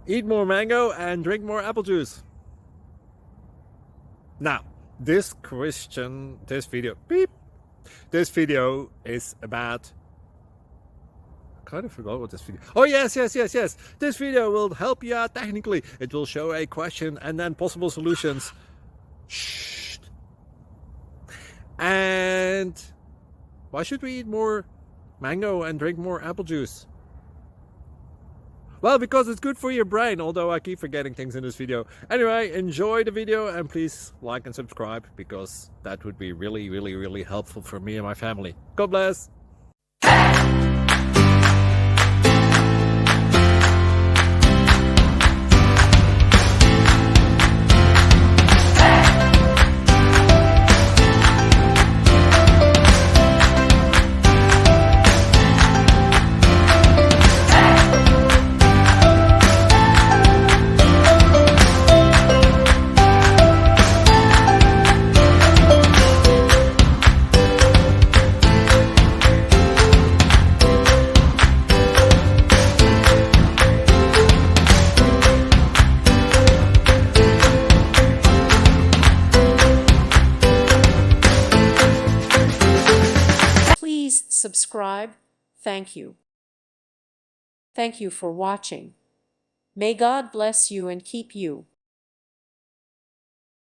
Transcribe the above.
Eat more mango and drink more apple juice. Now, this video is about, I kind of forgot what this video. Oh yes. This video will help you out technically. It will show a question and then possible solutions. Shh. And why should we eat more mango and drink more apple juice? Well, because it's good for your brain, although I keep forgetting things in this video. Anyway, enjoy the video and please like and subscribe, because that would be really helpful for me and my family. God bless! Please subscribe. Thank you. Thank you for watching. May God bless you and keep you.